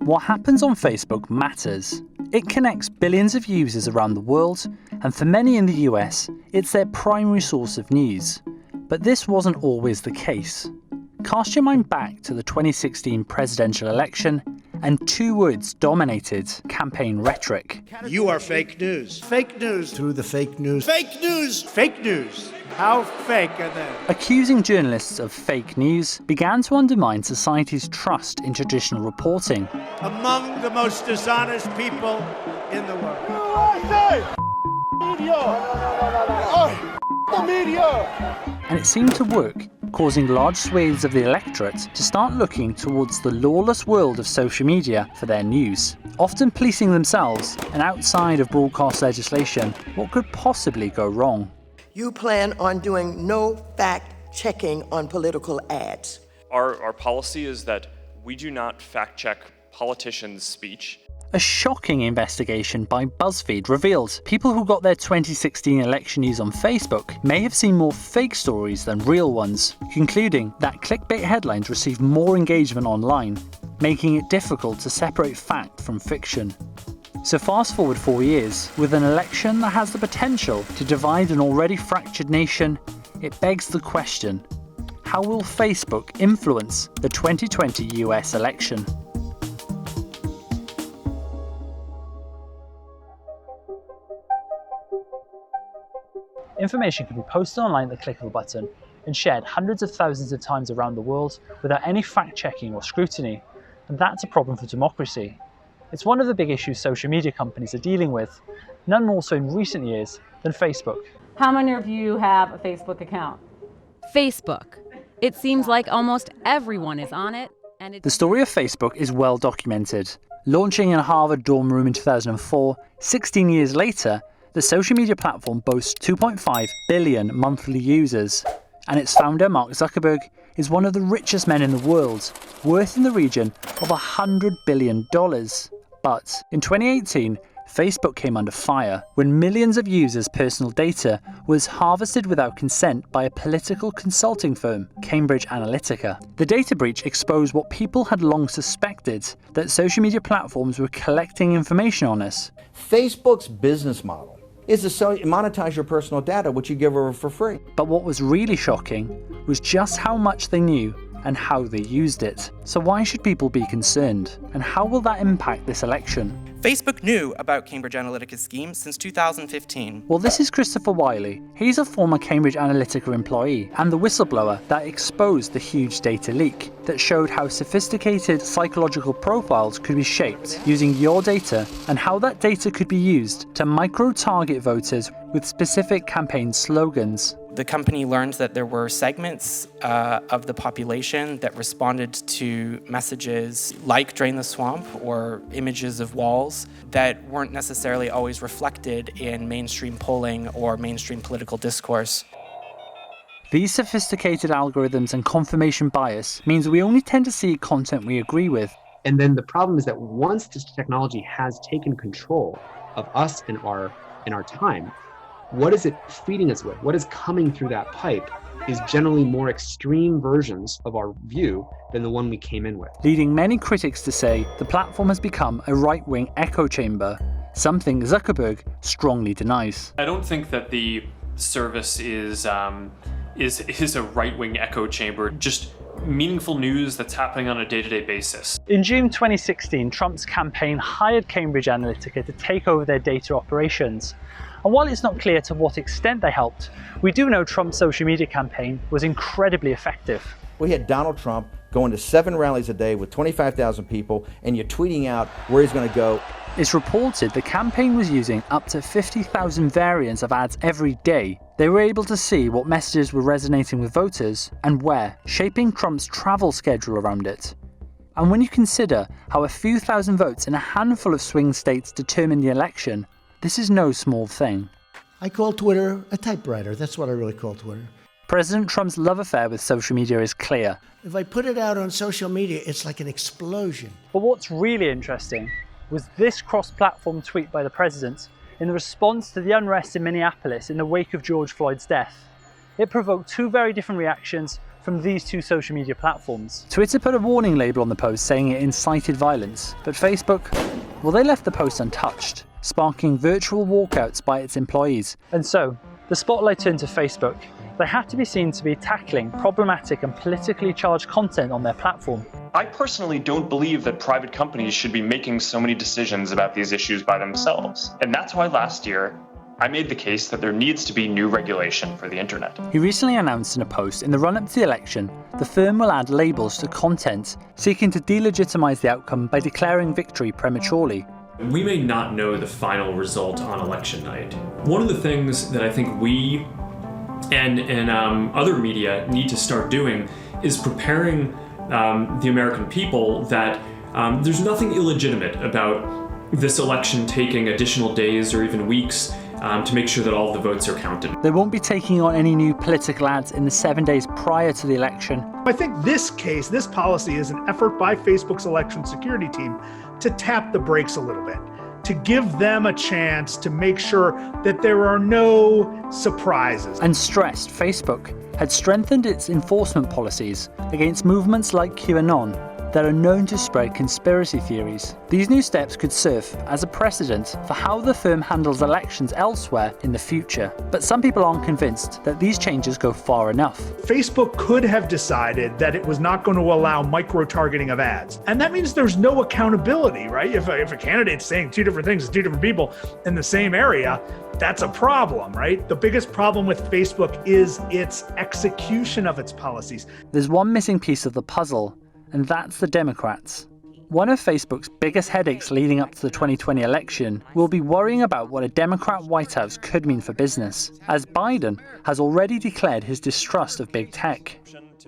What happens on Facebook matters. It connects billions of users around the world, and for many in the US, it's their primary source of news. But this wasn't always the case. Cast your mind back to the 2016 presidential election, and two words dominated campaign rhetoric. You are fake news. Fake news. Through the fake news. Fake news. Fake news. How fake are they? Accusing journalists of fake news began to undermine society's trust in traditional reporting. Among the most dishonest people in the world. The media! And it seemed to work, causing large swathes of the electorate to start looking towards the lawless world of social media for their news, often policing themselves, and outside of broadcast legislation, what could possibly go wrong? You plan on doing no fact-checking on political ads. Our policy is that we do not fact-check politicians' speech. A shocking investigation by BuzzFeed revealed people who got their 2016 election news on Facebook may have seen more fake stories than real ones, concluding that clickbait headlines receive more engagement online, making it difficult to separate fact from fiction. So fast forward 4 years, with an election that has the potential to divide an already fractured nation, it begs the question, how will Facebook influence the 2020 US election? Information can be posted online at the click of a button and shared hundreds of thousands of times around the world without any fact-checking or scrutiny, and that's a problem for democracy. It's one of the big issues social media companies are dealing with, none more so in recent years than Facebook. How many of you have a Facebook account? Facebook. It seems like almost everyone is on it. The story of Facebook is well documented. Launching in a Harvard dorm room in 2004, 16 years later, the social media platform boasts 2.5 billion monthly users, and its founder, Mark Zuckerberg, is one of the richest men in the world, worth in the region of $100 billion. But in 2018, Facebook came under fire when millions of users' personal data was harvested without consent by a political consulting firm, Cambridge Analytica. The data breach exposed what people had long suspected, that social media platforms were collecting information on us. Facebook's business model is to monetize your personal data, which you give over for free. But what was really shocking was just how much they knew and how they used it. So why should people be concerned? And how will that impact this election? Facebook knew about Cambridge Analytica's scheme since 2015. Well, this is Christopher Wiley. He's a former Cambridge Analytica employee and the whistleblower that exposed the huge data leak that showed how sophisticated psychological profiles could be shaped using your data, and how that data could be used to micro-target voters with specific campaign slogans. The company learned that there were segments of the population that responded to messages like "drain the swamp" or images of walls that weren't necessarily always reflected in mainstream polling or mainstream political discourse. These sophisticated algorithms and confirmation bias means we only tend to see content we agree with. And then the problem is that once this technology has taken control of us and our time, what is it feeding us with? What is coming through that pipe is generally more extreme versions of our view than the one we came in with. Leading many critics to say the platform has become a right-wing echo chamber, something Zuckerberg strongly denies. I don't think that the service is a right-wing echo chamber, just meaningful news that's happening on a day-to-day basis. In June 2016, Trump's campaign hired Cambridge Analytica to take over their data operations. And while it's not clear to what extent they helped, we do know Trump's social media campaign was incredibly effective. We had Donald Trump going to 7 rallies a day with 25,000 people, and you're tweeting out where he's going to go. It's reported the campaign was using up to 50,000 variants of ads every day. They were able to see what messages were resonating with voters and where, shaping Trump's travel schedule around it. And when you consider how a few thousand votes in a handful of swing states determine the election, this is no small thing. I call Twitter a typewriter. That's what I really call Twitter. President Trump's love affair with social media is clear. If I put it out on social media, it's like an explosion. But what's really interesting was this cross-platform tweet by the president in response to the unrest in Minneapolis in the wake of George Floyd's death. It provoked two very different reactions from these two social media platforms. Twitter put a warning label on the post saying it incited violence, but Facebook, well, they left the post untouched, sparking virtual walkouts by its employees. And so, the spotlight turned to Facebook. They have to be seen to be tackling problematic and politically charged content on their platform. I personally don't believe that private companies should be making so many decisions about these issues by themselves. And that's why last year, I made the case that there needs to be new regulation for the internet. He recently announced in a post in the run-up to the election, the firm will add labels to content, seeking to delegitimize the outcome by declaring victory prematurely. We may not know the final result on election night. One of the things that I think we and other media need to start doing is preparing the American people that there's nothing illegitimate about this election taking additional days or even weeks to make sure that all the votes are counted. They won't be taking on any new political ads in the 7 days prior to the election. I think this case, this policy is an effort by Facebook's election security team to tap the brakes a little bit, to give them a chance to make sure that there are no surprises. And stressed Facebook had strengthened its enforcement policies against movements like QAnon that are known to spread conspiracy theories. These new steps could serve as a precedent for how the firm handles elections elsewhere in the future. But some people aren't convinced that these changes go far enough. Facebook could have decided that it was not going to allow micro-targeting of ads. And that means there's no accountability, right? If a candidate's saying two different things to two different people in the same area, that's a problem, right? The biggest problem with Facebook is its execution of its policies. There's one missing piece of the puzzle, and that's the Democrats. One of Facebook's biggest headaches leading up to the 2020 election will be worrying about what a Democrat White House could mean for business, as Biden has already declared his distrust of big tech.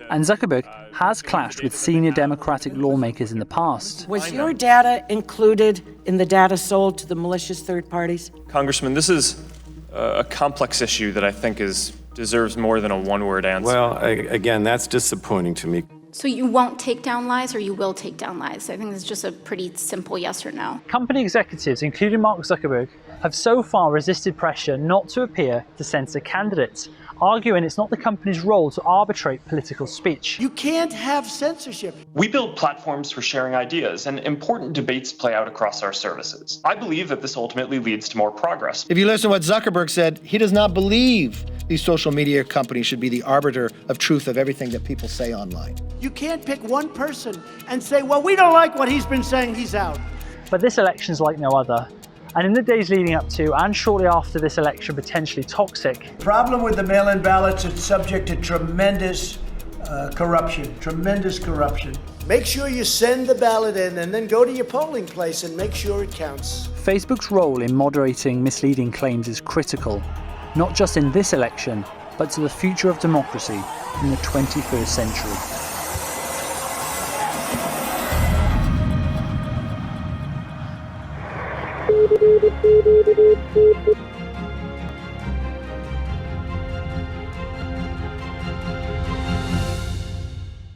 And Zuckerberg has clashed with senior Democratic lawmakers in the past. Was your data included in the data sold to the malicious third parties? Congressman, this is a complex issue that I think deserves more than a one-word answer. Well, again, that's disappointing to me. So you won't take down lies or you will take down lies? I think it's just a pretty simple yes or no. Company executives, including Mark Zuckerberg, have so far resisted pressure not to appear to censor candidates, arguing it's not the company's role to arbitrate political speech. You can't have censorship. We build platforms for sharing ideas, and important debates play out across our services. I believe that this ultimately leads to more progress. If you listen to what Zuckerberg said, he does not believe these social media companies should be the arbiter of truth of everything that people say online. You can't pick one person and say, well, we don't like what he's been saying, he's out. But this election's like no other. And in the days leading up to and shortly after this election potentially toxic. Problem with the mail-in ballots, it's subject to tremendous corruption. Make sure you send the ballot in and then go to your polling place and make sure it counts. Facebook's role in moderating misleading claims is critical, not just in this election, but to the future of democracy in the 21st century.